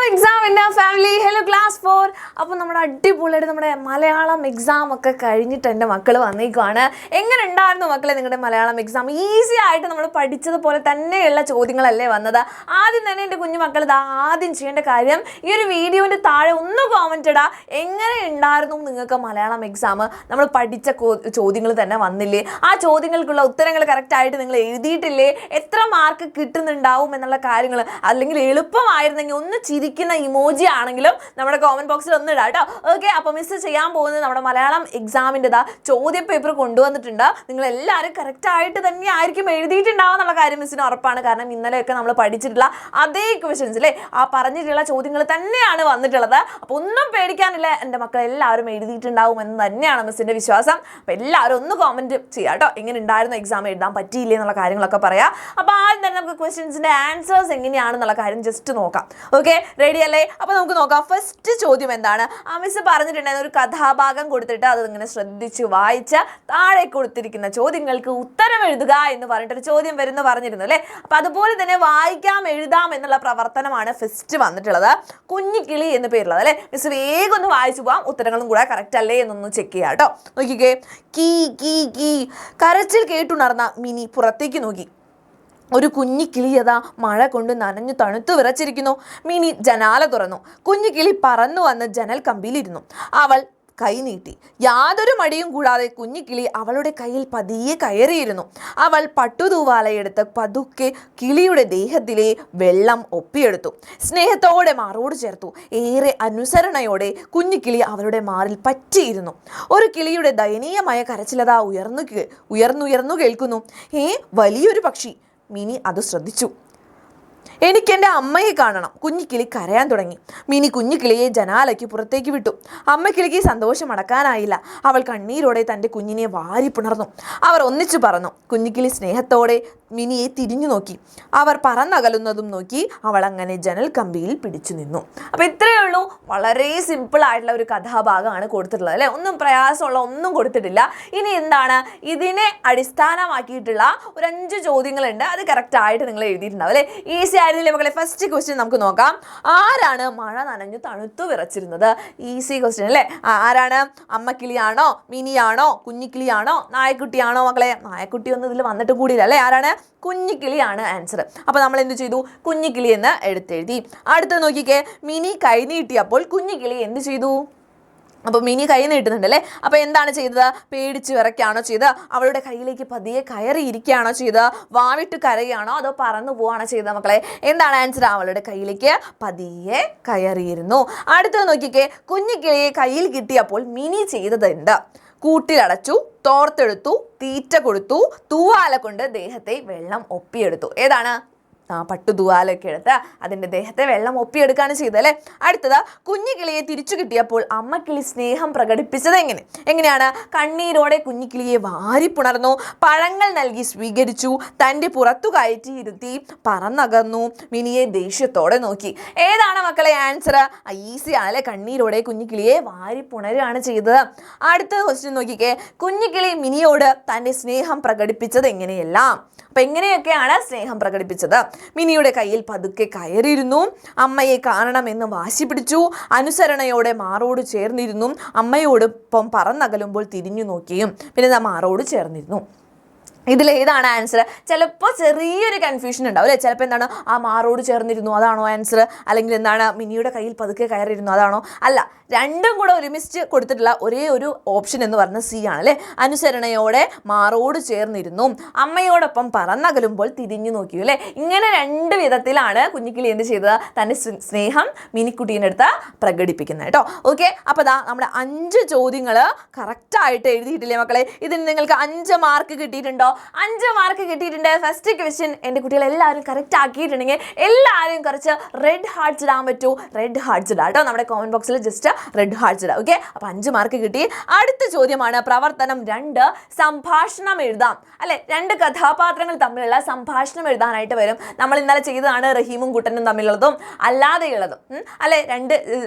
exam in our family. Hello class 4. അപ്പോൾ നമ്മുടെ അടിപൊളിയായിട്ട് നമ്മുടെ മലയാളം എക്സാം ഒക്കെ കഴിഞ്ഞിട്ട് എൻ്റെ മക്കൾ വന്നേക്കുവാണ്. എങ്ങനെ ഉണ്ടായിരുന്നു മക്കളെ നിങ്ങളുടെ മലയാളം എക്സാം? ഈസി ആയിട്ട് നമ്മൾ പഠിച്ചതുപോലെ തന്നെയുള്ള ചോദ്യങ്ങളല്ലേ വന്നത്? ആദ്യം തന്നെ എൻ്റെ കുഞ്ഞു മക്കൾ ആദ്യം ചെയ്യേണ്ട കാര്യം ഈ ഒരു വീഡിയോൻ്റെ താഴെ ഒന്ന് കോമൻറ്റ് ഇടാ. എങ്ങനെ ഉണ്ടായിരുന്നു നിങ്ങൾക്ക് മലയാളം എക്സാം? നമ്മൾ പഠിച്ച ചോദ്യങ്ങൾ തന്നെ വന്നില്ലേ? ആ ചോദ്യങ്ങൾക്കുള്ള ഉത്തരങ്ങൾ കറക്റ്റായിട്ട് നിങ്ങൾ എഴുതിയിട്ടില്ലേ? എത്ര മാർക്ക് കിട്ടുന്നുണ്ടാവും എന്നുള്ള കാര്യങ്ങൾ, അല്ലെങ്കിൽ എളുപ്പമായിരുന്നെങ്കിൽ ഒന്ന് ചിരിക്കുന്ന ഇമോജി ആണെങ്കിലും നമ്മുടെ കോമൻറ്റ് ബോക്സിൽ ഒന്ന് ഇടാം കേട്ടോ. ഓക്കെ, അപ്പോൾ മിസ് ചെയ്യാൻ പോകുന്നത് നമ്മുടെ മലയാളം എക്സാമിൻ്റെതാ ചോദ്യ പേപ്പർ കൊണ്ടുവന്നിട്ടുണ്ട്. നിങ്ങൾ എല്ലാവരും കറക്റ്റായിട്ട് തന്നെ ആയിരിക്കും എഴുതിയിട്ടുണ്ടാവും എന്നുള്ള കാര്യം മിസ്സിന് ഉറപ്പാണ്. കാരണം ഇന്നലെയൊക്കെ നമ്മൾ പഠിച്ചിട്ടുള്ള അതേ ക്വസ്റ്റ്യൻസ് അല്ലേ, ആ പറഞ്ഞിട്ടുള്ള ചോദ്യങ്ങൾ തന്നെയാണ് വന്നിട്ടുള്ളത്. അപ്പോൾ ഒന്നും പേടിക്കാനില്ല, എൻ്റെ മക്കൾ എല്ലാവരും എഴുതിയിട്ടുണ്ടാവും എന്ന് തന്നെയാണ് മിസ്സിൻ്റെ വിശ്വാസം. അപ്പോൾ എല്ലാവരും ഒന്ന് കോമൻറ്റ് ചെയ്യാം കേട്ടോ. എങ്ങനെ ഉണ്ടായിരുന്നു എക്സാം, എഴുതാൻ പറ്റിയില്ലേ എന്നുള്ള കാര്യങ്ങളൊക്കെ പറയാം. അപ്പോൾ ആദ്യം തന്നെ നമുക്ക് ക്വസ്റ്റ്യൻസിൻ്റെ ആൻസേഴ്സ് എങ്ങനെയാണെന്നുള്ള കാര്യം ജസ്റ്റ് നോക്കാം. ഓക്കെ, റെഡി അല്ലേ? അപ്പോൾ നമുക്ക് നോക്കാം. ഫസ്റ്റ് ചോദ്യം എന്താണ്? ആ മിസ് പറഞ്ഞിട്ടുണ്ടായിരുന്ന ഒരു കഥാഭാഗം കൊടുത്തിട്ട് അത് ഇങ്ങനെ ശ്രദ്ധിച്ച് വായിച്ച് താഴെ കൊടുത്തിരിക്കുന്ന ചോദ്യങ്ങൾക്ക് ഉത്തരം എഴുതുക എന്ന് പറഞ്ഞിട്ടൊരു ചോദ്യം വരുന്നു പറഞ്ഞിരുന്നു അല്ലേ? അപ്പം അതുപോലെ തന്നെ വായിക്കാം എഴുതാം എന്നുള്ള പ്രവർത്തനമാണ് ഫസ്റ്റ് വന്നിട്ടുള്ളത്. കുഞ്ഞിക്കിളി എന്ന് പേരുള്ളത് അല്ലേ? മിസ് വേഗം ഒന്ന് വായിച്ചു പോകാം, ഉത്തരങ്ങളും കൂടെ കറക്റ്റ് അല്ലേ എന്നൊന്ന് ചെക്ക് ചെയ്യാം കേട്ടോ. നോക്കിക്കേ, കീ കീ കീ കരച്ചിൽ കേട്ടുണർന്ന മിനി പുറത്തേക്ക് നോക്കി. ഒരു കുഞ്ഞിക്കിളിയതാ മഴ കൊണ്ട് നനഞ്ഞു തണുത്തു വിറച്ചിരിക്കുന്നു. മിനി ജനാല തുറന്നു. കുഞ്ഞിക്കിളി പറന്നു വന്ന് ജനൽ കമ്പിയിലിരുന്നു. അവൾ കൈ നീട്ടി. യാതൊരു മടിയും കൂടാതെ കുഞ്ഞിക്കിളി അവളുടെ കയ്യിൽ പതിയെ കയറിയിരുന്നു. അവൾ പട്ടുതൂവാലയെടുത്ത് പതുക്കെ കിളിയുടെ ദേഹത്തിലെ വെള്ളം ഒപ്പിയെടുത്തു. സ്നേഹത്തോടെ മാറോട് ചേർത്തു. ഏറെ അനുസരണയോടെ കുഞ്ഞിക്കിളി അവളുടെ മാറിൽ പറ്റിയിരുന്നു. ഒരു കിളിയുടെ ദയനീയമായ കരച്ചിലത ഉയർന്നുയർന്നു കേൾക്കുന്നു. വലിയൊരു പക്ഷി. മിനി അത് ശ്രദ്ധിച്ചു. എനിക്കെൻ്റെ അമ്മയെ കാണണം. കുഞ്ഞിക്കിളി കരയാൻ തുടങ്ങി. മിനി കുഞ്ഞിക്കിളിയെ ജനാലയ്ക്ക് പുറത്തേക്ക് വിട്ടു. അമ്മക്കിളിക്ക് സന്തോഷം അടക്കാനായില്ല. അവൾ കണ്ണീരോടെ തൻ്റെ കുഞ്ഞിനെ വാരി പുണർന്നു. അവർ ഒന്നിച്ചു പറന്നു. കുഞ്ഞിക്കിളി സ്നേഹത്തോടെ മിനിയെ തിരിഞ്ഞു നോക്കി. അവർ പറന്നകലുന്നതും നോക്കി അവൾ അങ്ങനെ ജനൽ കമ്പിയിൽ പിടിച്ചു നിന്നു. അപ്പോൾ ഇത്രയേ ഉള്ളൂ. വളരെ സിമ്പിൾ ആയിട്ടുള്ള ഒരു കഥാഭാഗമാണ് കൊടുത്തിട്ടുള്ളത് അല്ലേ? ഒന്നും പ്രയാസമുള്ള ഒന്നും കൊടുത്തിട്ടില്ല. ഇനി എന്താണ്, ഇതിനെ അടിസ്ഥാനമാക്കിയിട്ടുള്ള ഒരു 5 ചോദ്യങ്ങളുണ്ട്. അത് കറക്റ്റായിട്ട് നിങ്ങൾ എഴുതിയിട്ടുണ്ടാവും അല്ലേ? ഈസി ആയിരുന്നില്ലേ മക്കളെ? ഫസ്റ്റ് ക്വസ്റ്റ്യൻ നമുക്ക് നോക്കാം. ആരാണ് മഴ നനഞ്ഞു തണുത്തു വിറച്ചിരുന്നത്? ഈസി ക്വസ്റ്റ്യൻ അല്ലേ? ആരാണ്? അമ്മക്കിളിയാണോ, മിനിയാണോ, കുഞ്ഞിക്കിളിയാണോ, നായക്കുട്ടിയാണോ? മക്കളെ നായക്കുട്ടി ഒന്നും ഇതിൽ വന്നിട്ട് കൂടിയില്ല അല്ലേ? ആരാണ്? കുഞ്ഞിക്കിളിയാണ് ആൻസർ. അപ്പോൾ നമ്മൾ എന്ത് ചെയ്തു? കുഞ്ഞിക്കിളി എന്ന് എടുത്തെഴുതി. അടുത്ത് നോക്കിക്കേ, മിനി കൈ നീട്ടിയപ്പോൾ കുഞ്ഞിക്കിളി എന്ത് ചെയ്തു? അപ്പോൾ മിനി കൈ നീട്ടുന്നുണ്ടല്ലേ? അപ്പോൾ എന്താണ് ചെയ്തത്? പേടിച്ച് വിറയ്ക്കാണോ ചെയ്തത്? അവളുടെ കയ്യിലേക്ക് പതിയെ കയറിയിരിക്കുകയാണോ ചെയ്തത്? വാവിട്ട് കരയുകയാണോ അതോ പറന്നു പോവാണോ ചെയ്തത് മക്കളെ? എന്താണ് ആൻസർ? അവളുടെ കയ്യിലേക്ക് പതിയെ കയറിയിരുന്നു. അടുത്തത് നോക്കിക്കേ, കുഞ്ഞിക്കിളിയെ കയ്യിൽ കിട്ടിയപ്പോൾ മിനി ചെയ്തത് എന്താ? കൂട്ടിലടച്ചു, തോർത്തെടുത്തു, തീറ്റ കൊടുത്തു, തൂവാല കൊണ്ട് ദേഹത്തെ വെള്ളം ഒപ്പിയെടുത്തു. ഏതാണ്? പട്ടുതൂവാലൊക്കെ എടുത്ത് അതിൻ്റെ ദേഹത്തെ വെള്ളം ഒപ്പിയെടുക്കുകയാണ് ചെയ്തല്ലേ? അടുത്തത്, കുഞ്ഞിക്കിളിയെ തിരിച്ചു കിട്ടിയപ്പോൾ അമ്മക്കിളി സ്നേഹം പ്രകടിപ്പിച്ചത് എങ്ങനെയാണ്? കണ്ണീരോടെ കുഞ്ഞിക്കിളിയെ വാരിപ്പുണർന്നു, പഴങ്ങൾ നൽകി സ്വീകരിച്ചു, തൻ്റെ പുറത്തു കയറ്റി ഇരുത്തി പറന്നകന്നു, മിനിയെ ദേഷ്യത്തോടെ നോക്കി. ഏതാണ് മക്കളെ ആൻസർ? ഈസി ആണല്ലേ? കണ്ണീരോടെ കുഞ്ഞിക്കിളിയെ വാരിപ്പുണരുകയാണ് ചെയ്തത്. അടുത്ത ക്വസ്റ്റ്യൻ നോക്കിക്കേ, കുഞ്ഞിക്കിളി മിനിയോട് തൻ്റെ സ്നേഹം പ്രകടിപ്പിച്ചത് എങ്ങനെയെല്ലാം? അപ്പം എങ്ങനെയൊക്കെയാണ് സ്നേഹം പ്രകടിപ്പിച്ചത്? മിനിയുടെ കയ്യിൽ പതുക്കെ കയറിയിരുന്നു, അമ്മയെ കാണണമെന്ന് വാശി പിടിച്ചു, അനുസരണയോടെ മാറോട് ചേർന്നിരുന്നു, അമ്മയോടൊപ്പം പറന്നകലുമ്പോൾ തിരിഞ്ഞു നോക്കിയും പിന്നെ മാറോട് ചേർന്നിരുന്നു. ഇതിലേതാണ് ആൻസർ? ചിലപ്പോൾ ചെറിയൊരു കൺഫ്യൂഷൻ ഉണ്ടാവും അല്ലേ? ചിലപ്പോൾ എന്താണ്, ആ മാറോട് ചേർന്നിരുന്നു അതാണോ ആൻസർ? അല്ലെങ്കിൽ എന്താണ്, മിനിയുടെ കയ്യിൽ പതുക്കെ കയറിയിരുന്നു അതാണോ? അല്ല, രണ്ടും കൂടെ ഒരുമിച്ച് കൊടുത്തിട്ടുള്ള ഒരേ ഒരു ഓപ്ഷൻ എന്ന് പറഞ്ഞാൽ സി ആണ് അല്ലേ? അനുസരണയോടെ മാറോട് ചേർന്നിരുന്നു, അമ്മയോടൊപ്പം പറന്നകലുമ്പോൾ തിരിഞ്ഞു നോക്കിയു അല്ലേ? ഇങ്ങനെ 2 വിധത്തിലാണ് കുഞ്ഞിക്കിളി എന്ത് ചെയ്തത്? തൻ്റെ സ്നേഹം മിനിക്കുട്ടീൻ്റെ അടുത്ത് പ്രകടിപ്പിക്കുന്നത് കേട്ടോ. ഓക്കെ, അപ്പോൾ നമ്മുടെ 5 ചോദ്യങ്ങൾ കറക്റ്റായിട്ട് എഴുതിയിട്ടില്ലേ മക്കളെ? ഇതിന് നിങ്ങൾക്ക് 5 മാർക്ക് കിട്ടിയിട്ടുണ്ടോ? 5 മാർക്ക് കിട്ടിയിട്ടുണ്ട്. ഫസ്റ്റ് ക്വസ്റ്റ്യൻ എൻ്റെ കുട്ടികൾ എല്ലാവരും കറക്റ്റ് ആക്കിയിട്ടുണ്ടെങ്കിൽ എല്ലാവരും കുറച്ച് റെഡ് ഹാർട്ട്സ് ഇടാൻ പറ്റൂ. റെഡ് ഹാർട്ട്സ് ഇടാം കേട്ടോ. നമ്മുടെ കോമൻറ്റ് ബോക്സിൽ ജസ്റ്റ് റെഡ് ഹാർട്ട്സ് ഇടാം. ഓക്കെ, അപ്പോൾ 5 മാർക്ക് കിട്ടി. അടുത്ത ചോദ്യമാണ് പ്രവർത്തനം 2, സംഭാഷണം എഴുതാം അല്ലെ? 2 കഥാപാത്രങ്ങൾ തമ്മിലുള്ള സംഭാഷണം എഴുതാനായിട്ട് വരും. നമ്മൾ ഇന്നലെ ചെയ്തതാണ് റഹീമും കുട്ടനും തമ്മിലുള്ളതും അല്ലാതെയുള്ളതും അല്ലെ? 2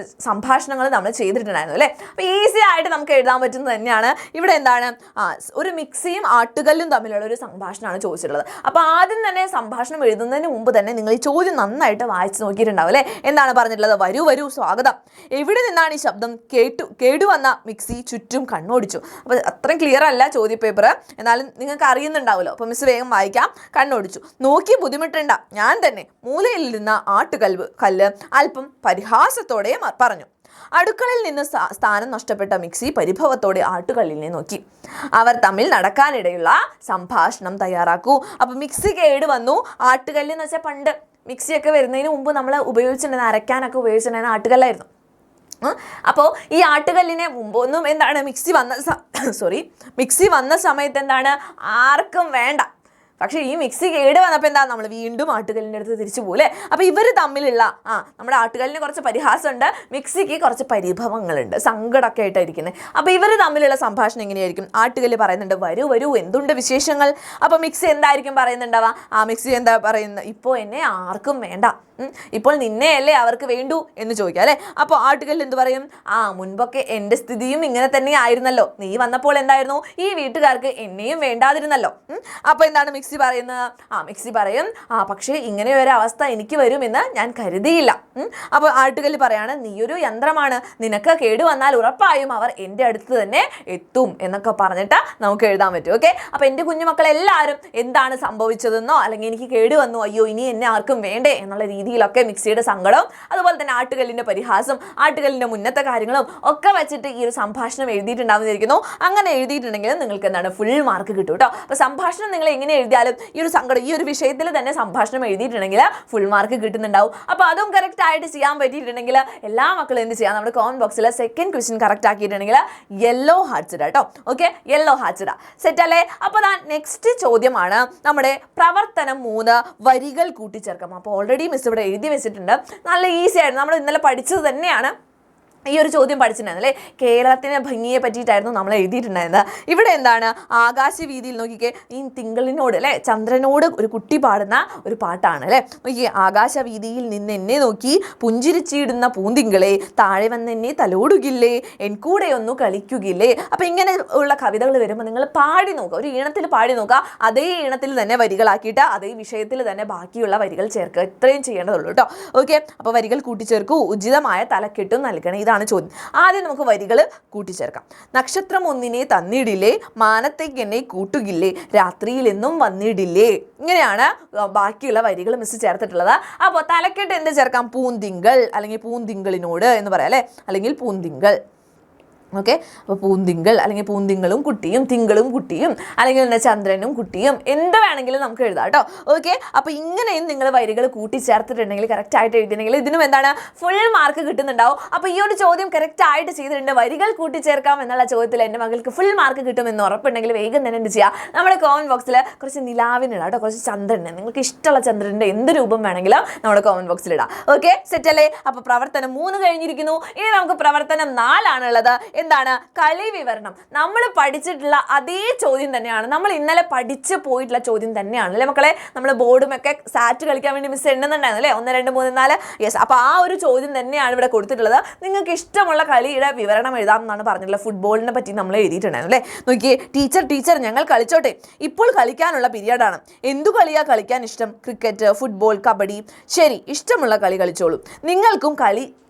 സംഭാഷണങ്ങൾ നമ്മൾ ചെയ്തിട്ടുണ്ടായിരുന്നു അല്ലേ? അപ്പോൾ ഈസി ആയിട്ട് നമുക്ക് എഴുതാൻ പറ്റുന്നത് തന്നെയാണ്. ഇവിടെ എന്താണ്, ഒരു മിക്സിയും ആട്ടുകല്ലും തമ്മിലുള്ള തമ്മിലുള്ള ഒരു സംഭാഷണമാണ് ചോദിച്ചിട്ടുള്ളത്. അപ്പോൾ ആദ്യം തന്നെ സംഭാഷണം എഴുതുന്നതിന് മുമ്പ് തന്നെ നിങ്ങൾ ഈ ചോദ്യം നന്നായിട്ട് വായിച്ച് നോക്കിയിട്ടുണ്ടാവും അല്ലേ. എന്താണ് പറഞ്ഞിട്ടുള്ളത്? വരൂ വരൂ, സ്വാഗതം. എവിടെ നിന്നാണ് ഈ ശബ്ദം? കേടുവന്ന മിക്സി ചുറ്റും കണ്ണോടിച്ചു. അപ്പോൾ അത്രയും ക്ലിയർ അല്ല ചോദ്യപേപ്പർ, എന്നാലും നിങ്ങൾക്ക് അറിയുന്നുണ്ടാവുമല്ലോ. അപ്പോൾ മിസ് വേഗം വായിക്കാം. കണ്ണോടിച്ചു. നോക്കി ബുദ്ധിമുട്ടേണ്ട, ഞാൻ തന്നെ. മൂലയിൽ നിന്ന കല്ല് അല്പം പരിഹാസത്തോടെ പറഞ്ഞു. അടുക്കളയിൽ നിന്ന് സ്ഥാനം നഷ്ടപ്പെട്ട മിക്സി പരിഭവത്തോടെ ആട്ടുകല്ലിനെ നോക്കി. അവർ തമ്മിൽ നടക്കാനിടയുള്ള സംഭാഷണം തയ്യാറാക്കൂ. അപ്പൊ മിക്സി കേട് വന്നു. ആട്ടുകല്ല് എന്ന് വെച്ചാൽ പണ്ട് മിക്സിയൊക്കെ വരുന്നതിന് മുമ്പ് നമ്മൾ ഉപയോഗിച്ചിട്ടുണ്ടായിരുന്ന, അരയ്ക്കാനൊക്കെ ഉപയോഗിച്ചിട്ടുണ്ടായിരുന്ന ആട്ടുകല്ലായിരുന്നു. അപ്പോൾ ഈ ആട്ടുകല്ലിനെ മുമ്പൊന്നും എന്താണ് മിക്സി വന്ന സമയത്ത് എന്താണ് ആർക്കും വേണ്ട. പക്ഷേ ഈ മിക്സി കേട് വന്നപ്പോൾ എന്താ, നമ്മൾ വീണ്ടും ആട്ടുകല്ലിൻ്റെ അടുത്ത് തിരിച്ചു പോലെ. അപ്പോൾ ഇവർ തമ്മിലുള്ള നമ്മുടെ ആട്ടുകല്ലിന് കുറച്ച് പരിഹാസമുണ്ട്, മിക്സിക്ക് കുറച്ച് പരിഭവങ്ങളുണ്ട്, സങ്കടമൊക്കെ ആയിട്ടായിരിക്കുന്നത്. അപ്പോൾ ഇവർ തമ്മിലുള്ള സംഭാഷണം എങ്ങനെയായിരിക്കും? ആട്ടുകല്ല് പറയുന്നുണ്ട്, വരൂ വരൂ, എന്തുണ്ട് വിശേഷങ്ങൾ? അപ്പോൾ മിക്സി എന്തായിരിക്കും പറയുന്നുണ്ടാവുക? മിക്സി എന്താ പറയുന്നത്? ഇപ്പോൾ എന്നെ ആർക്കും വേണ്ട, ഇപ്പോൾ നിന്നെയല്ലേ അവർക്ക് വേണ്ടൂ എന്ന് ചോദിക്കുക അല്ലേ. അപ്പോൾ ആട്ടുകല്ല് എന്ത് പറയും? മുൻപൊക്കെ എൻ്റെ സ്ഥിതിയും ഇങ്ങനെ തന്നെ ആയിരുന്നല്ലോ, നീ വന്നപ്പോൾ എന്തായിരുന്നു, ഈ വീട്ടുകാർക്ക് എന്നെയും വേണ്ടാതിരുന്നല്ലോ. അപ്പോൾ എന്താണ് മിക്സി പറയുന്നത്? മിക്സി പറയും, പക്ഷേ ഇങ്ങനെ ഒരു അവസ്ഥ എനിക്ക് വരുമെന്ന് ഞാൻ കരുതിയില്ല. അപ്പോൾ ആട്ടുകല്ല് പറയാണ്, നീയൊരു യന്ത്രമാണ്, നിനക്ക് കേടുവന്നാൽ ഉറപ്പായും അവർ എൻ്റെ അടുത്ത് തന്നെ എത്തും എന്നൊക്കെ പറഞ്ഞിട്ട് നമുക്ക് എഴുതാൻ പറ്റും. ഓക്കെ, അപ്പോൾ എൻ്റെ കുഞ്ഞുമക്കളെല്ലാവരും എന്താണ് സംഭവിച്ചതെന്നോ അല്ലെങ്കിൽ എനിക്ക് കേടുവന്നു, അയ്യോ ഇനി എന്നെ ആർക്കും വേണ്ടേ എന്നുള്ള രീതിയിലൊക്കെ മിക്സിയുടെ സങ്കടവും അതുപോലെ തന്നെ ആട്ടുകല്ലിൻ്റെ പരിഹാസം, ആട്ടുകല്ലിൻ്റെ മുന്നത്തെ കാര്യങ്ങളും ഒക്കെ വെച്ചിട്ട് ഈ ഒരു സംഭാഷണം എഴുതിയിട്ടുണ്ടാവുന്നിരിക്കുന്നു. അങ്ങനെ എഴുതിയിട്ടുണ്ടെങ്കിൽ നിങ്ങൾക്ക് എന്താണ് ഫുൾ മാർക്ക് കിട്ടും കേട്ടോ. അപ്പോൾ സംഭാഷണം നിങ്ങൾ എങ്ങനെ എഴുതിയാലും ഈ ഒരു സങ്കടം, ഈ ഒരു വിഷയത്തിൽ തന്നെ സംഭാഷണം എഴുതിയിട്ടുണ്ടെങ്കിൽ ഫുൾ മാർക്ക് കിട്ടുന്നുണ്ടാവും. അപ്പോൾ അതും കറക്റ്റ് ആയിട്ട് ചെയ്യാൻ പറ്റിയിട്ടുണ്ടെങ്കിൽ എല്ലാ മക്കളും എന്ത് ചെയ്യാം, നമ്മുടെ കമന്റ് ബോക്സിൽ സെക്കൻഡ് ക്വസ്റ്റ്യൻ കറക്റ്റ് ആക്കിയിട്ടുണ്ടെങ്കിൽ യെല്ലോ ഹാർട്ട്സ് ഇടാം കേട്ടോ. ഓക്കെ, യെല്ലോ ഹാർട്ട്സ് ഇടാം. സെറ്റ് അല്ലേ? അപ്പോൾ നെക്സ്റ്റ് ചോദ്യമാണ് നമ്മുടെ പ്രവർത്തനം 3 വരികൾ കൂട്ടിച്ചേർക്കാം. അപ്പോൾ ഓൾറെഡി മിസ് ഇവിടെ എഴുതി വെച്ചിട്ടുണ്ട്. നല്ല ഈസി ആയിരുന്നു, നമ്മൾ ഇന്നലെ പഠിച്ചത് തന്നെയാണ്. ഈ ഒരു ചോദ്യം പഠിച്ചിട്ടുണ്ടായിരുന്നു അല്ലേ. കേരളത്തിൻ്റെ ഭംഗിയെ പറ്റിയിട്ടായിരുന്നു നമ്മൾ എഴുതിയിട്ടുണ്ടായിരുന്നത്. ഇവിടെ എന്താണ്, ആകാശവീതിയിൽ നോക്കിക്കേ, ഈ തിങ്കളിനോട് അല്ലേ, ചന്ദ്രനോട് ഒരു കുട്ടി പാടുന്ന ഒരു പാട്ടാണ് അല്ലേ. നോക്കിക്കേ, ആകാശവീതിയിൽ നിന്ന് എന്നെ നോക്കി പുഞ്ചിരിച്ചിടുന്ന പൂന്തിങ്കളെ, താഴെ വന്ന് എന്നെ തലോടുകില്ലേ, എൻ കൂടെ ഒന്നു കളിക്കുകില്ലേ. അപ്പോൾ ഇങ്ങനെ ഉള്ള കവിതകൾ വരുമ്പോൾ നിങ്ങൾ പാടി നോക്കുക, ഒരു ഈണത്തിൽ പാടി നോക്കുക. അതേ ഈണത്തിൽ തന്നെ വരികളാക്കിയിട്ട് അതേ വിഷയത്തിൽ തന്നെ ബാക്കിയുള്ള വരികൾ ചേർക്കുക. ഇത്രയും ചെയ്യേണ്ടതുള്ളൂ കേട്ടോ. ഓക്കെ, അപ്പോൾ വരികൾ കൂട്ടിച്ചേർക്കൂ, ഉചിതമായ തലക്കെട്ടും നൽകണം. ഇതാണ് ചോദ്യം. ആദ്യം നമുക്ക് വരികൾ കൂട്ടിച്ചേർക്കാം. നക്ഷത്രം ഒന്നിനെ തന്നിടില്ലേ, മാനത്തേക്ക് എന്നെ കൂട്ടുകില്ലേ, രാത്രിയിൽ എന്നും വന്നിടില്ലേ. ഇങ്ങനെയാണ് ബാക്കിയുള്ള വരികൾ മിസ് ചേർത്തിട്ടുള്ളത്. അപ്പോൾ തലക്കെട്ട് എന്ത് ചേർക്കാം? പൂന്തിങ്കൾ അല്ലെങ്കിൽ പൂന്തിങ്കളിനോട് എന്ന് പറയാം അല്ലേ, അല്ലെങ്കിൽ പൂന്തിങ്കൾ. ഓക്കെ, അപ്പോൾ പൂന്തിങ്കൾ അല്ലെങ്കിൽ പൂന്തിങ്കളും കുട്ടിയും, തിങ്കളും കുട്ടിയും, അല്ലെങ്കിൽ എന്താ ചന്ദ്രനും കുട്ടിയും, എന്ത് വേണമെങ്കിലും നമുക്ക് എഴുതാം കേട്ടോ. ഓക്കെ, അപ്പോൾ ഇങ്ങനെയും നിങ്ങൾ വരികൾ കൂട്ടിച്ചേർത്തിട്ടുണ്ടെങ്കിൽ, കറക്റ്റ് ആയിട്ട് എഴുതിയിട്ടുണ്ടെങ്കിൽ ഇതിനും എന്താണ് ഫുൾ മാർക്ക് കിട്ടുന്നുണ്ടാവും. അപ്പോൾ ഈ ഒരു ചോദ്യം കറക്റ്റ് ആയിട്ട് ചെയ്തിട്ടുണ്ട്, വരികൾ കൂട്ടിച്ചേർക്കാം എന്നുള്ള ചോദ്യത്തിൽ എൻ്റെ മകൾക്ക് ഫുൾ മാർക്ക് കിട്ടുമെന്ന് ഉറപ്പുണ്ടെങ്കിൽ വേഗം തന്നെ എന്ത് ചെയ്യുക, നമ്മുടെ കമന്റ് ബോക്സിൽ കുറച്ച് നിലാവിനിടാം കേട്ടോ, കുറച്ച് ചന്ദ്രനെ, നിങ്ങൾക്ക് ഇഷ്ടമുള്ള ചന്ദ്രൻ്റെ എന്ത് രൂപം വേണമെങ്കിലും നമ്മുടെ കമന്റ് ബോക്സിൽ ഇടാം. ഓക്കെ, സെറ്റ് അല്ലേ? അപ്പോൾ പ്രവർത്തനം 3 കഴിഞ്ഞിരിക്കുന്നു. ഇനി നമുക്ക് പ്രവർത്തനം 4 ആണുള്ളത്. എന്താണ്? കളി വിവരണം. നമ്മൾ പഠിച്ചിട്ടുള്ള അതേ ചോദ്യം തന്നെയാണ്, നമ്മൾ ഇന്നലെ പഠിച്ചു പോയിട്ടുള്ള ചോദ്യം തന്നെയാണ് അല്ലേ മക്കളെ. നമ്മൾ ബോർഡുമൊക്കെ സാറ്റ് കളിക്കാൻ വേണ്ടി മിസ് എണ്ണുന്നുണ്ടായിരുന്നു അല്ലേ, 1 2 3 4. യെസ്, അപ്പോൾ ആ ഒരു ചോദ്യം തന്നെയാണ് ഇവിടെ കൊടുത്തിട്ടുള്ളത്. നിങ്ങൾക്ക് ഇഷ്ടമുള്ള കളിയുടെ വിവരണം എഴുതാം എന്നാണ് പറഞ്ഞിട്ടുള്ളത്. ഫുട്ബോളിനെ പറ്റി നമ്മൾ എഴുതിയിട്ടുണ്ടായിരുന്നു അല്ലേ. നോക്കിയേ, ടീച്ചർ ഞങ്ങൾ കളിച്ചോട്ടെ, ഇപ്പോൾ കളിക്കാനുള്ള പീരിയഡാണ്. എന്തു കളിയാ കളിക്കാൻ ഇഷ്ടം? Cricket, football, kabaddi. ശരി, ഇഷ്ടമുള്ള കളി കളിച്ചോളൂ. നിങ്ങൾക്കും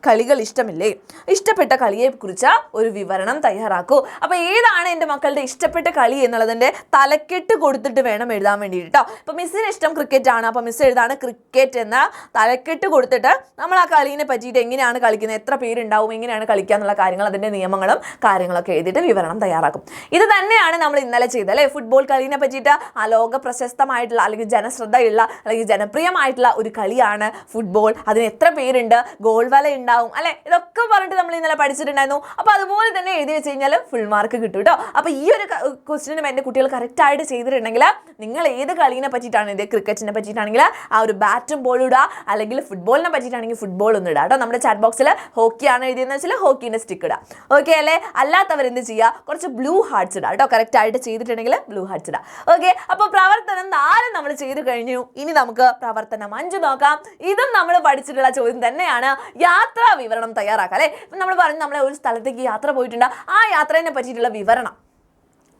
കളികൾ ഇഷ്ടമില്ലേ? ഇഷ്ടപ്പെട്ട കളിയെക്കുറിച്ച് ഒരു വിവരണം തയ്യാറാക്കൂ. അപ്പോൾ ഏതാണ് എൻ്റെ മക്കളുടെ ഇഷ്ടപ്പെട്ട കളി എന്നുള്ളതിൻ്റെ തലക്കെട്ട് കൊടുത്തിട്ട് വേണം എഴുതാൻ വേണ്ടിയിട്ട് കേട്ടോ. ഇപ്പോൾ മിസ്സിന് ഇഷ്ടം ക്രിക്കറ്റ് ആണ്, അപ്പോൾ മിസ് എഴുതാണ് ക്രിക്കറ്റ് എന്ന തലക്കെട്ട് കൊടുത്തിട്ട് നമ്മൾ ആ കളീനെ പറ്റിയിട്ട് എങ്ങനെയാണ് കളിക്കുന്നത്, എത്ര പേരുണ്ടാവും, എങ്ങനെയാണ് കളിക്കുക എന്നുള്ള കാര്യങ്ങൾ, അതിൻ്റെ നിയമങ്ങളും കാര്യങ്ങളൊക്കെ എഴുതിയിട്ട് വിവരണം തയ്യാറാക്കും. ഇത് തന്നെയാണ് നമ്മൾ ഇന്നലെ ചെയ്തത് അല്ലേ. ഫുട്ബോൾ കളീനെ പറ്റിയിട്ട് ലോക പ്രശസ്തമായിട്ടുള്ള അല്ലെങ്കിൽ ജനശ്രദ്ധയുള്ള അല്ലെങ്കിൽ ജനപ്രിയമായിട്ടുള്ള ഒരു കളിയാണ് ഫുട്ബോൾ. അതിന് എത്ര പേരുണ്ട്, ഗോൾ വല ഉണ്ടാവും അല്ലെ, ഇതൊക്കെ പറഞ്ഞിട്ട് നമ്മൾ ഇന്നലെ പഠിച്ചിട്ടുണ്ടായിരുന്നു. അപ്പോൾ അതുപോലെ തന്നെ എഴുതി വെച്ച് കഴിഞ്ഞാൽ ഫുൾ മാർക്ക് കിട്ടും കേട്ടോ. അപ്പോൾ ഈ ഒരു ക്വസ്റ്റ്യനും എൻ്റെ കുട്ടികൾ കറക്റ്റ് ആയിട്ട് ചെയ്തിട്ടുണ്ടെങ്കിൽ നിങ്ങൾ ഏത് കളീനെ പറ്റിയിട്ടാണ്, ഇത് ക്രിക്കറ്റിനെ പറ്റിയിട്ടാണെങ്കിൽ ആ ഒരു ബാറ്റും ബോളും ഇടുക, അല്ലെങ്കിൽ ഫുട്ബോളിനെ പറ്റിയിട്ടാണെങ്കിൽ ഫുട്ബോൾ ഒന്ന് ഇടുക കേട്ടോ. നമ്മുടെ ചാറ്റ് ബോക്സിൽ ഹോക്കിയാണ് എഴുതിയെന്ന് വെച്ചാൽ ഹോക്കീൻ്റെ സ്റ്റിക്ക് ഇടുക. ഓക്കെ അല്ലേ? അല്ലാത്തവർ എന്ത് ചെയ്യുക, കുറച്ച് ബ്ലൂ ഹാർട്ട്സ് ഇടുക കേട്ടോ. കറക്റ്റ് ആയിട്ട് ചെയ്തിട്ടുണ്ടെങ്കിൽ ബ്ലൂ ഹാർട്ട്സ് ഇടുക. ഓക്കെ, അപ്പോൾ പ്രവർത്തനം 4 നമ്മൾ ചെയ്ത് കഴിഞ്ഞു. ഇനി നമുക്ക് പ്രവർത്തനം 5 നോക്കാം. ഇതും നമ്മൾ പഠിച്ചിട്ടുള്ള ചോദ്യം തന്നെയാണ്. യാത്ര വിവരണം തയ്യാറാക്കാം അല്ലേ. നമ്മൾ പറഞ്ഞു നമ്മൾ ഒരു സ്ഥലത്തേക്ക് യാത്ര പോയിട്ടുണ്ട്, ആ യാത്രയെ പറ്റിയിട്ടുള്ള വിവരണം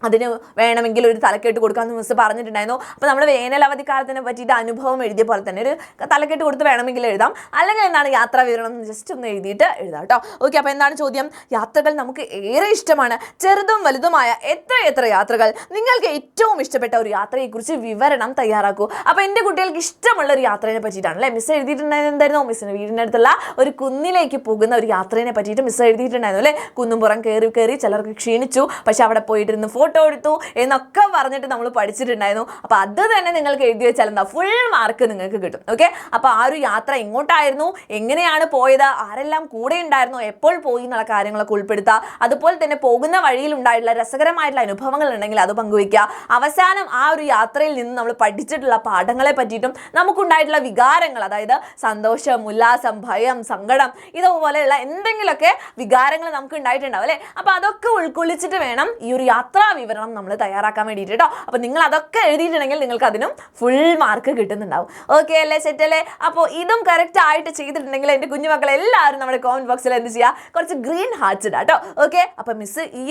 അതിന് വേണമെങ്കിൽ ഒരു തലക്കെട്ട് കൊടുക്കാമെന്ന് മിസ് പറഞ്ഞിട്ടുണ്ടായിരുന്നു. അപ്പോൾ നമ്മൾ വേനൽ അവധിക്കാലത്തിനെ പറ്റിയിട്ട് അനുഭവം എഴുതിയ പോലെ തന്നെ ഒരു തലക്കെട്ട് കൊടുത്ത് വേണമെങ്കിൽ എഴുതാം. അല്ലെങ്കിൽ എന്താണ് യാത്രാ വിവരണം ജസ്റ്റ് ഒന്ന് എഴുതിയിട്ട് എഴുതാം കേട്ടോ. ഓക്കെ, അപ്പോൾ എന്താണ് ചോദ്യം? യാത്രകൾ നമുക്ക് ഏറെ ഇഷ്ടമാണ്. ചെറുതും വലുതുമായ എത്ര യാത്രകൾ. നിങ്ങൾക്ക് ഏറ്റവും ഇഷ്ടപ്പെട്ട ഒരു യാത്രയെക്കുറിച്ച് വിവരണം തയ്യാറാക്കൂ. അപ്പോൾ എൻ്റെ കുട്ടികൾക്ക് ഇഷ്ടമുള്ള ഒരു യാത്രയെ പറ്റിയിട്ടാണ് അല്ലേ മിസ് എഴുതിയിട്ടുണ്ടായിരുന്നു. എന്തായിരുന്നു? മിസ്സിന് വീടിൻ്റെ അടുത്തുള്ള ഒരു കുന്നിലേക്ക് പോകുന്ന ഒരു യാത്രയെ പറ്റിയിട്ട് മിസ് എഴുതിയിട്ടുണ്ടായിരുന്നു അല്ലേ. കുന്നുംപുറം കയറി ചിലർക്ക് ക്ഷീണിച്ചു, പക്ഷെ അവിടെ പോയിട്ടിരുന്ന് ഫോട്ടോ എടുത്തു എന്നൊക്കെ പറഞ്ഞിട്ട് നമ്മൾ പഠിച്ചിട്ടുണ്ടായിരുന്നു. അപ്പോൾ അത് തന്നെ നിങ്ങൾക്ക് എഴുതി വെച്ചാൽ എന്താ ഫുൾ മാർക്ക് നിങ്ങൾക്ക് കിട്ടും. ഓക്കെ, അപ്പോൾ ആ ഒരു യാത്ര എങ്ങോട്ടായിരുന്നു, എങ്ങനെയാണ് പോയത്, ആരെല്ലാം കൂടെ ഉണ്ടായിരുന്നു, എപ്പോൾ പോയി എന്നുള്ള കാര്യങ്ങളൊക്കെ ഉൾപ്പെടുത്തുക. അതുപോലെ തന്നെ പോകുന്ന വഴിയിൽ ഉണ്ടായിട്ടുള്ള രസകരമായിട്ടുള്ള അനുഭവങ്ങൾ ഉണ്ടെങ്കിൽ അത് പങ്കുവയ്ക്കുക. അവസാനം ആ ഒരു യാത്രയിൽ നിന്ന് നമ്മൾ പഠിച്ചിട്ടുള്ള പാഠങ്ങളെ പറ്റിയിട്ടും നമുക്കുണ്ടായിട്ടുള്ള വികാരങ്ങൾ, അതായത് സന്തോഷം, ഉല്ലാസം, ഭയം, സങ്കടം, ഇതുപോലെയുള്ള എന്തെങ്കിലുമൊക്കെ വികാരങ്ങൾ നമുക്ക് ഉണ്ടായിട്ടുണ്ടാവും അല്ലേ. അപ്പോൾ അതൊക്കെ ഉൾക്കൊള്ളിച്ചിട്ട് വേണം ഈ ഒരു യാത്രാ വിവരണം നമ്മൾ തയ്യാറാക്കാൻ വേണ്ടിയിട്ട് കേട്ടോ. അപ്പോൾ നിങ്ങൾ അതൊക്കെ എഴുതിയിട്ടുണ്ടെങ്കിൽ നിങ്ങൾക്ക് അതിനും ഫുൾ മാർക്ക് കിട്ടുന്നുണ്ടാവും. ഓക്കെ അല്ലേ, സെറ്റ് അല്ലേ? അപ്പോൾ ഇതും കറക്റ്റ് ആയിട്ട് ചെയ്തിട്ടുണ്ടെങ്കിൽ എൻ്റെ കുഞ്ഞുമക്കൾ എല്ലാവരും നമ്മുടെ കമന്റ് ബോക്സിൽ എന്ത് ചെയ്യുക, കുറച്ച് ഗ്രീൻ ഹാർട്ട്സ് ഇടാം കേട്ടോ. ഓക്കെ, അപ്പോൾ മിസ് ഈ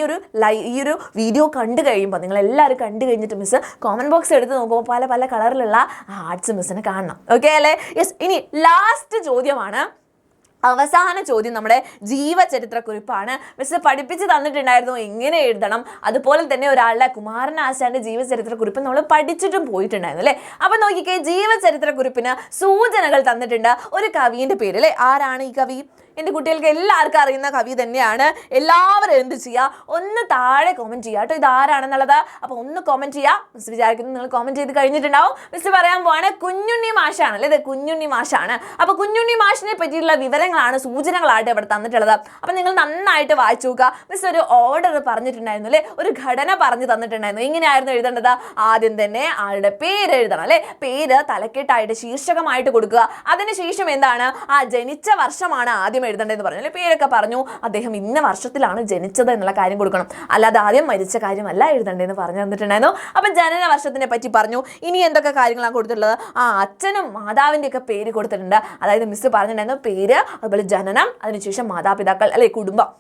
ഒരു വീഡിയോ കണ്ടു കഴിയുമ്പോൾ നിങ്ങൾ എല്ലാവരും കണ്ടു കഴിഞ്ഞിട്ട് മിസ് കമന്റ് ബോക്സ് എടുത്ത് നോക്കുമ്പോൾ പല പല കളറിലുള്ള ഹാർട്ട്സ് മിസ്സിനെ കാണണം. ഓക്കെ അല്ലേ? യെസ്. ഇനി ലാസ്റ്റ് ചോദ്യമാണ്, അവസാന ചോദ്യം നമ്മുടെ ജീവചരിത്രക്കുറിപ്പാണ്. മിസ് പഠിപ്പിച്ച് തന്നിട്ടുണ്ടായിരുന്നു എങ്ങനെ എഴുതണം. അതുപോലെ തന്നെ ഒരാളുടെ കുമാരനാശാന്റെ ജീവചരിത്രക്കുറിപ്പ് നമ്മൾ പഠിച്ചിട്ടും പോയിട്ടുണ്ടായിരുന്നു അല്ലേ. അപ്പം നോക്കിക്കേ, ജീവചരിത്രക്കുറിപ്പിന് സൂചനകൾ തന്നിട്ടുണ്ട് ഒരു കവിയുടെ പേര് അല്ലേ. ആരാണ് ഈ കവി? എൻ്റെ കുട്ടികൾക്ക് എല്ലാവർക്കും അറിയുന്ന കവി തന്നെയാണ്. എല്ലാവരും എന്ത് ചെയ്യുക, ഒന്ന് താഴെ കോമെൻറ്റ് ചെയ്യുക കേട്ടോ, ഇത് ആരാണെന്നുള്ളത്. അപ്പോൾ ഒന്ന് കോമെൻറ്റ് ചെയ്യുക. മിസ് വിചാരിക്കുന്നു നിങ്ങൾ കോമെൻറ്റ് ചെയ്ത് കഴിഞ്ഞിട്ടുണ്ടാവും. മിസ് പറയാൻ പോവാണ് കുഞ്ഞുണ്ണി മാഷാണ് അല്ലേ. ഇത് കുഞ്ഞുണ്ണി മാഷാണ്. അപ്പോൾ കുഞ്ഞുണ്ണി മാഷിനെ പറ്റിയിട്ടുള്ള വിവരങ്ങളാണ്, സൂചനകളായിട്ട് ഇവിടെ തന്നിട്ടുള്ളത്. അപ്പോൾ നിങ്ങൾ നന്നായിട്ട് വായിച്ചു നോക്കുക. മിസ് ഒരു ഓർഡർ പറഞ്ഞിട്ടുണ്ടായിരുന്നു അല്ലേ, ഒരു ഘടന പറഞ്ഞു തന്നിട്ടുണ്ടായിരുന്നു. എങ്ങനെയായിരുന്നു എഴുതേണ്ടത്? ആദ്യം തന്നെ ആളുടെ പേര് എഴുതണം അല്ലേ. പേര് തലക്കെട്ടായിട്ട് ശീർഷകമായിട്ട് കൊടുക്കുക. അതിനുശേഷം എന്താണ്, ആ ജനിച്ച വർഷമാണ് ആദ്യം എഴുതേണ്ടതെന്ന് പറഞ്ഞു അല്ലെ. പേരൊക്കെ പറഞ്ഞു, അദ്ദേഹം ഇന്ന വർഷത്തിലാണ് ജനിച്ചത് എന്നുള്ള കാര്യം കൊടുക്കണം. അല്ലാതെ ആദ്യം മരിച്ച കാര്യമല്ല എഴുതേണ്ടതെന്ന് പറഞ്ഞു തന്നിട്ടുണ്ടായിരുന്നു. അപ്പം ജനന വർഷത്തിനെ പറ്റി പറഞ്ഞു. ഇനി എന്തൊക്കെ കാര്യങ്ങളാണ് കൊടുത്തിട്ടുള്ളത്? അച്ഛനും മാതാവിൻ്റെ ഒക്കെ പേര് കൊടുത്തിട്ടുണ്ട്. അതായത് മിസ് പറഞ്ഞിട്ടുണ്ടായിരുന്നു പേര്, അതുപോലെ ജനനം, അതിനുശേഷം മാതാപിതാക്കൾ അല്ലെ, കുടുംബം.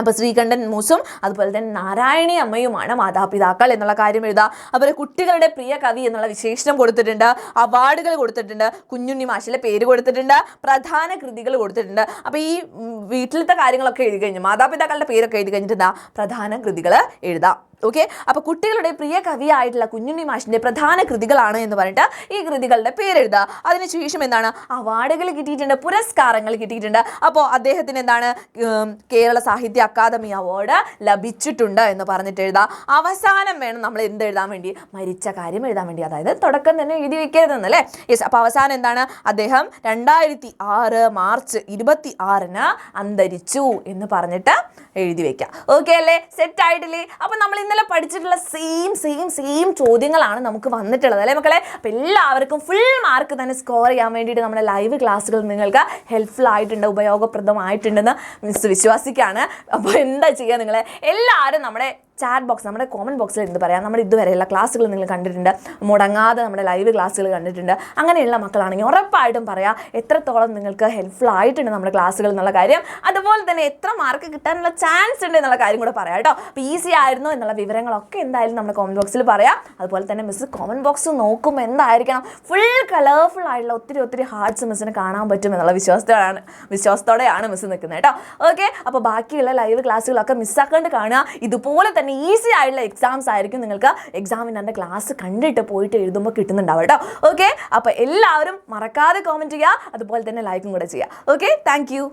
അപ്പോൾ ശ്രീകണ്ഠൻ മൂസും അതുപോലെ തന്നെ നാരായണി അമ്മയുമാണ് മാതാപിതാക്കൾ എന്നുള്ള കാര്യം എഴുതാം. അതുപോലെ കുട്ടികളുടെ പ്രിയ കവി എന്നുള്ള വിശേഷണം കൊടുത്തിട്ടുണ്ട്. അവാർഡുകൾ കൊടുത്തിട്ടുണ്ട്. കുഞ്ഞുണ്ണി മാഷിലെ പേര് കൊടുത്തിട്ടുണ്ട്. പ്രധാന കൃതികൾ കൊടുത്തിട്ടുണ്ട്. അപ്പോൾ ഈ വീട്ടിലത്തെ കാര്യങ്ങളൊക്കെ എഴുതി കഴിഞ്ഞു, മാതാപിതാക്കളുടെ പേരൊക്കെ എഴുതി കഴിഞ്ഞിട്ട് എന്താ പ്രധാന കൃതികൾ എഴുതാം. ഓക്കെ, അപ്പോൾ കുട്ടികളുടെ പ്രിയ കവിയായിട്ടുള്ള കുഞ്ഞുണ്ണി മാഷിൻ്റെ പ്രധാന കൃതികളാണ് എന്ന് പറഞ്ഞിട്ട് ഈ കൃതികളുടെ പേരെഴുതുക. അതിനുശേഷം എന്താണ്, അവാർഡുകൾ കിട്ടിയിട്ടുണ്ട്, പുരസ്കാരങ്ങൾ കിട്ടിയിട്ടുണ്ട്. അപ്പോൾ അദ്ദേഹത്തിന് എന്താണ് കേരള സാഹിത്യ അക്കാദമി അവാർഡ് ലഭിച്ചിട്ടുണ്ട് എന്ന് പറഞ്ഞിട്ട് എഴുതാം. അവസാനം വേണം നമ്മൾ എന്ത് എഴുതാൻ വേണ്ടി, മരിച്ച കാര്യം എഴുതാൻ വേണ്ടി. അതായത് തുടക്കം തന്നെ എഴുതി വെക്കരുതെന്നല്ലേ. യെസ്. അപ്പോൾ അവസാനം എന്താണ്, അദ്ദേഹം 2006 മാർച്ച് 26 അന്തരിച്ചു എന്ന് പറഞ്ഞിട്ട് എഴുതി വെക്കാം. ഓക്കെ അല്ലേ, സെറ്റ് ആയിട്ടില്ലേ? അപ്പോൾ നമ്മൾ ഇന്നലെ പഠിച്ചിട്ടുള്ള സെയിം ചോദ്യങ്ങളാണ് നമുക്ക് വന്നിട്ടുള്ളത് അല്ലേ മക്കളെ. അപ്പോൾ എല്ലാവർക്കും ഫുൾ മാർക്ക് തന്നെ സ്കോർ ചെയ്യാൻ വേണ്ടിയിട്ട് നമ്മുടെ ലൈവ് ക്ലാസ്സുകൾ നിങ്ങൾക്ക് ഹെൽപ്ഫുൾ ആയിട്ടുണ്ട്, ഉപയോഗപ്രദമായിട്ടുണ്ടെന്ന് മിസ് വിശ്വസിക്കുകയാണ്. അപ്പോൾ എന്താ ചെയ്യുക, നിങ്ങൾ എല്ലാവരും നമ്മുടെ ചാറ്റ് ബോക്സ്, നമ്മുടെ കോമൻറ്റ് ബോക്സിൽ എന്ത് പറയാം, നമ്മുടെ ഇതുവരെയുള്ള ക്ലാസ്സുകൾ നിങ്ങൾ കണ്ടിട്ടുണ്ട്, മുടങ്ങാതെ നമ്മുടെ ലൈവ് ക്ലാസ്സുകൾ കണ്ടിട്ടുണ്ട്. അങ്ങനെയുള്ള മക്കളാണെങ്കിൽ ഉറപ്പായിട്ടും പറയാം എത്രത്തോളം നിങ്ങൾക്ക് ഹെൽപ്ഫുൾ ആയിട്ടുണ്ട് നമ്മുടെ ക്ലാസ്സുകൾ എന്നുള്ള കാര്യം. അതുപോലെ തന്നെ എത്ര മാർക്ക് കിട്ടാനുള്ള ചാൻസ് ഉണ്ട് എന്നുള്ള കാര്യം കൂടെ പറയാം കേട്ടോ. അപ്പോൾ ഈസി ആയിരുന്നു എന്നുള്ള വിവരങ്ങളൊക്കെ എന്തായാലും നമ്മുടെ കോമൻറ്റ് ബോക്സിൽ പറയാം. അതുപോലെ തന്നെ മിസ് കോമൻറ്റ് ബോക്സ് നോക്കുമ്പോൾ എന്തായിരിക്കണം, ഫുൾ കളർഫുൾ ആയിട്ടുള്ള ഒത്തിരി ഹാർട്ട്സ് മിസ്സിന് കാണാൻ പറ്റും എന്നുള്ള വിശ്വാസത്തോടെയാണ് മിസ് നിൽക്കുന്നത് കേട്ടോ. ഓക്കെ, അപ്പോൾ ബാക്കിയുള്ള ലൈവ് ക്ലാസ്സുകളൊക്കെ മിസ്സാക്കാണ്ട് കാണുക. ഇതുപോലെ തന്നെ ഈസി ആയിട്ടുള്ള എക്സാംസ് ആയിരിക്കും നിങ്ങൾക്ക് എക്സാമിൻ്റെ ക്ലാസ് കണ്ടിട്ട് പോയിട്ട് എഴുതുമ്പോൾ കിട്ടുന്നുണ്ടാവും കേട്ടോ. ഓക്കെ, അപ്പോൾ എല്ലാവരും മറക്കാതെ കോമെൻറ്റ് ചെയ്യുക, അതുപോലെ തന്നെ ലൈക്കും കൂടെ ചെയ്യുക. Okay, thank you.